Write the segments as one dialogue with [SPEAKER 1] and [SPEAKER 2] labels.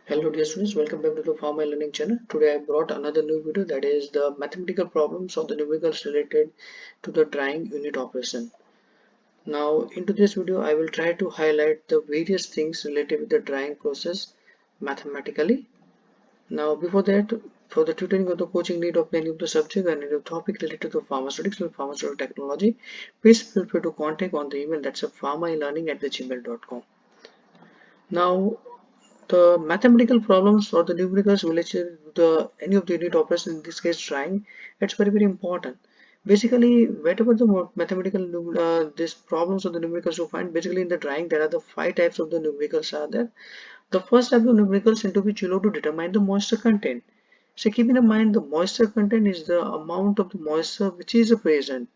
[SPEAKER 1] Hello dear students, welcome back to the Pharma Learning channel. Today I brought another new video, that is the mathematical problems of the numericals related to the drying unit operation. Now into this video I will try to highlight the various things related with the drying process mathematically. Now before that, for the tutoring of the coaching need of any of the subject and any topic related to pharmaceutics or pharmaceutical technology, please feel free to contact on the email, that's a pharmalearning@gmail.com. Now the mathematical problems or the numericals related to the any of the unit operation, in this case drawing, it's very important. Basically, whatever the mathematical these problems of the numericals you find, basically in the drawing there are the five types of the numericals are there. The first type of numericals into which you have to determine the moisture content. So keep in mind the moisture content is the amount of the moisture which is present,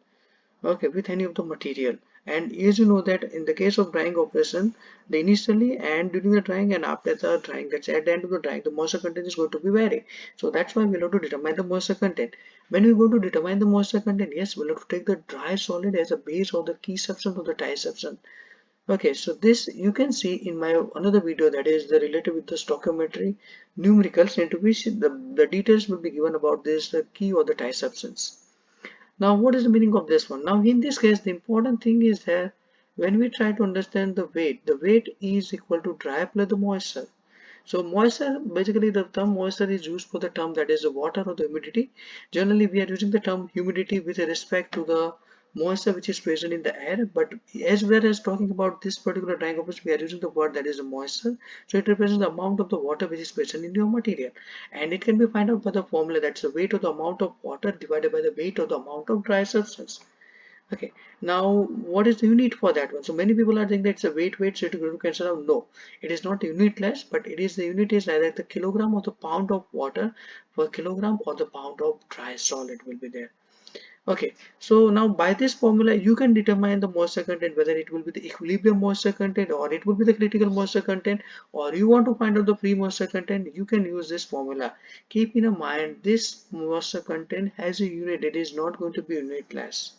[SPEAKER 1] okay, with any of the material. And as you know that in the case of drying operation, the initially and during the drying and after the drying, that's at the end of the drying, the moisture content is going to be vary. So that's why we'll have to determine the moisture content. When we go to determine the moisture content, yes, we'll have to take the dry solid as a base or the key substance or the tie substance. Okay, so this you can see in my another video, that is the related with the stoichiometry numericals, into which the details will be given about this the key or the tie substance. Now, what is the meaning of this one? Now, in this case, the important thing is that when we try to understand the weight is equal to dry plus the moisture. So, moisture, basically the term moisture is used for the term that is the water or the humidity. Generally, we are using the term humidity with respect to the moisture which is present in the air, but as well as talking about this particular triangle, we are using the word that is the moisture. So it represents the amount of the water which is present in your material, and it can be found out by the formula, that's the weight of the amount of water divided by the weight of the amount of dry substance. Okay, now what is the unit for that one? So many people are thinking that it's a weight, so you consider no, it is not unitless, but it is the unit is either the kilogram or the pound of water per kilogram or the pound of dry solid will be there. Okay, so now by this formula you can determine the moisture content, whether it will be the equilibrium moisture content or it will be the critical moisture content, or you want to find out the free moisture content, you can use this formula. Keep in mind this moisture content has a unit, it is not going to be unitless.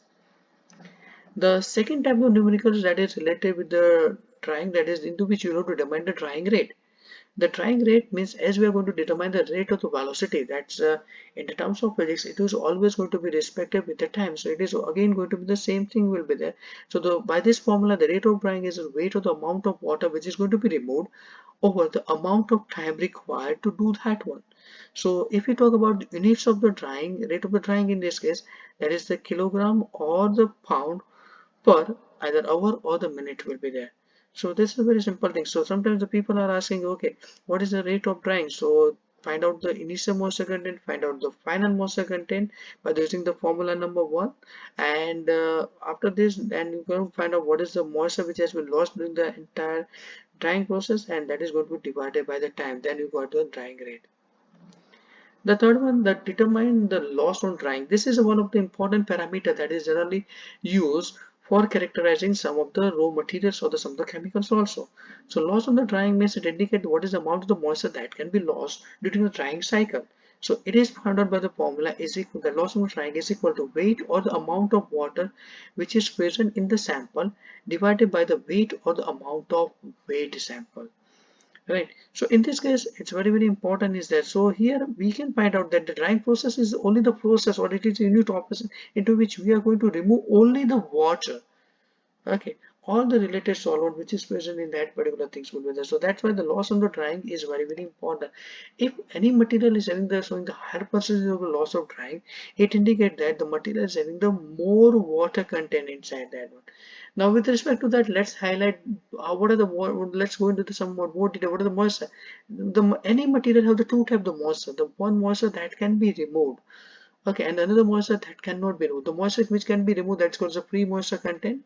[SPEAKER 1] The second type of numericals that is related with the drying, that is into which you have to determine the drying rate. The drying rate means as we are going to determine the rate of the velocity, that's in the terms of physics, it is always going to be respective with the time. So it is again going to be the same thing will be there. So by this formula, the rate of drying is the weight of the amount of water which is going to be removed over the amount of time required to do that one. So if we talk about the units of the drying, rate of the drying in this case, that is the kilogram or the pound per either hour or the minute will be there. So this is a very simple thing. So sometimes the people are asking, okay, what is the rate of drying? So find out the initial moisture content, find out the final moisture content by using the formula number one, and after this then you can find out what is the moisture which has been lost during the entire drying process, and that is going to be divided by the time, then you got the drying rate. The third one, that determine the loss on drying. This is one of the important parameter that is generally used for characterizing some of the raw materials or some of the chemicals also. So loss on the drying means it indicates what is the amount of the moisture that can be lost during the drying cycle. So it is found out by the formula is equal, the loss on drying is equal to weight or the amount of water which is present in the sample divided by the weight or the amount of weight sample. Right. So in this case, it's very important is that. So here we can find out that the drying process is only the process, or it is a unit operation into which we are going to remove only the water. Okay. All the related solvent which is present in that particular things will be there. So that's why the loss on the drying is very important. If any material is having the showing the higher percentage of the loss of drying, it indicates that the material is having the more water content inside that one. Now with respect to that, let's highlight what are the let's go into some more detail. What are the moisture? Any material have the two type of moisture. The one moisture that can be removed, okay, and another moisture that cannot be removed. The moisture which can be removed, that's called the free moisture content.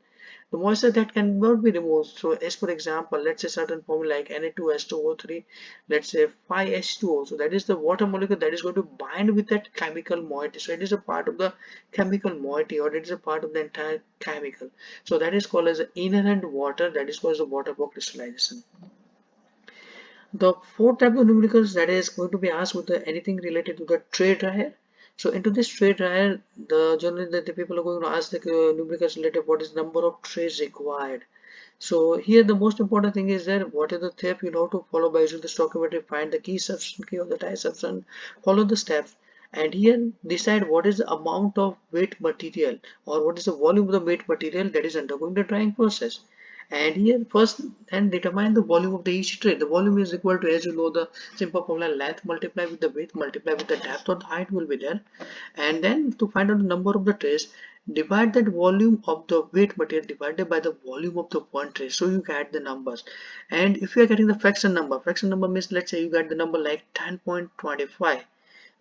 [SPEAKER 1] The moisture that cannot be removed, so as for example, let's say certain formula like Na2H2O3, let's say 5H2O, so that is the water molecule that is going to bind with that chemical moiety. So it is a part of the chemical moiety, or it is a part of the entire chemical. So that is called as inherent water, that is called as the water vapor crystallization. The fourth type of numericals that is going to be asked with anything related to the tray dryer. So into this tray dryer, the generally the people are going to ask the numericals related what is number of trays required. So here the most important thing is that what is the step you know to follow by using the stoichiometry. Find the key substance, key of the tie substance, follow the steps, and here decide what is the amount of weight material or what is the volume of the weight material that is undergoing the drying process. And here first and determine the volume of the each tray. The volume is equal to, as you know, the simple formula, length multiplied with the width multiplied with the depth or the height will be there. And then to find out the number of the trays, divide that volume of the weight material divided by the volume of the one tray, so you get the numbers. And if you are getting the fraction number means, let's say you got the number like 10.25.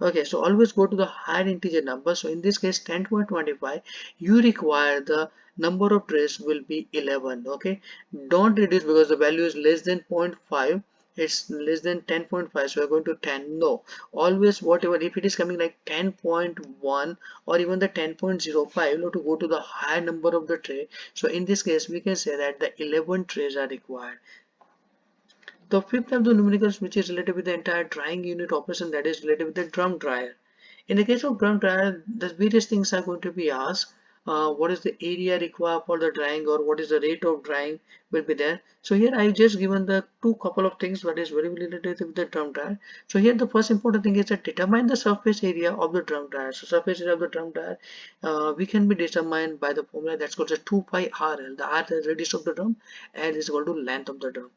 [SPEAKER 1] Okay, so always go to the higher integer number. So in this case 10.25, you require the number of trays will be 11. Okay, don't reduce because the value is less than zero point 0.5, it's less than 10.5, so we're going to 10. No, always whatever, if it is coming like 10.1 or even the 10.05, you have to go to the higher number of the tray. So in this case we can say that the 11 trays are required. The fifth of the numericals, which is related with the entire drying unit operation, that is related with the drum dryer. In the case of drum dryer, the various things are going to be asked. What is the area required for the drying, or what is the rate of drying will be there. So here I just given the two couple of things that is very related with the drum dryer. So here the first important thing is that determine the surface area of the drum dryer. So surface area of the drum dryer, we can be determined by the formula that's called as 2 pi RL. The R is the radius of the drum, L is equal to length of the drum.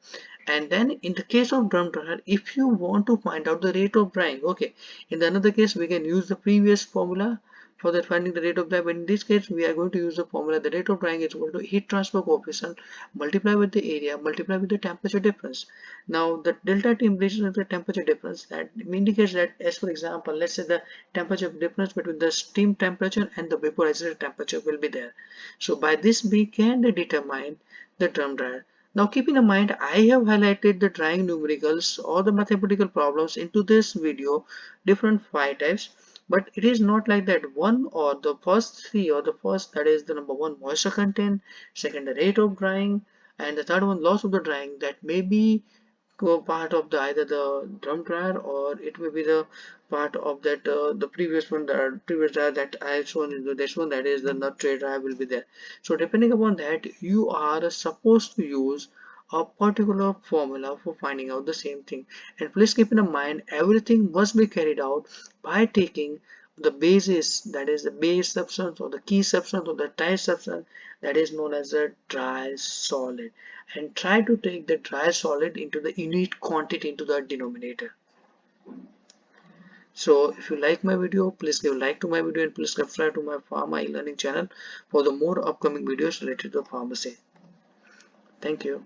[SPEAKER 1] And then in the case of drum dryer, if you want to find out the rate of drying, okay, in the another case we can use the previous formula for that finding the rate of drying, but in this case we are going to use the formula. The rate of drying is equal to heat transfer coefficient multiplied with the area multiplied with the temperature difference. Now the delta T implies the temperature difference, that indicates that, as for example, let's say the temperature difference between the steam temperature and the vaporizer temperature will be there. So by this we can determine the drum dryer. Now keep in mind, I have highlighted the drying numericals or the mathematical problems into this video, different 5 types, but it is not like that. One or the first three, or the first, that is the number one, moisture content, second the rate of drying, and the third one, loss of the drying, that may be part of the either the drum dryer or it may be the part of that the previous one, the previous dryer that I have shown in this one, that is the nut tray dryer will be there. So depending upon that, you are supposed to use a particular formula for finding out the same thing. And please keep in mind, everything must be carried out by taking the basis, that is the base substance or the key substance or the tie substance, that is known as a dry solid, and try to take the dry solid into the unit quantity into the denominator. So if you like my video, please give like to my video and please subscribe to my pharma e-learning channel for the more upcoming videos related to pharmacy. Thank you.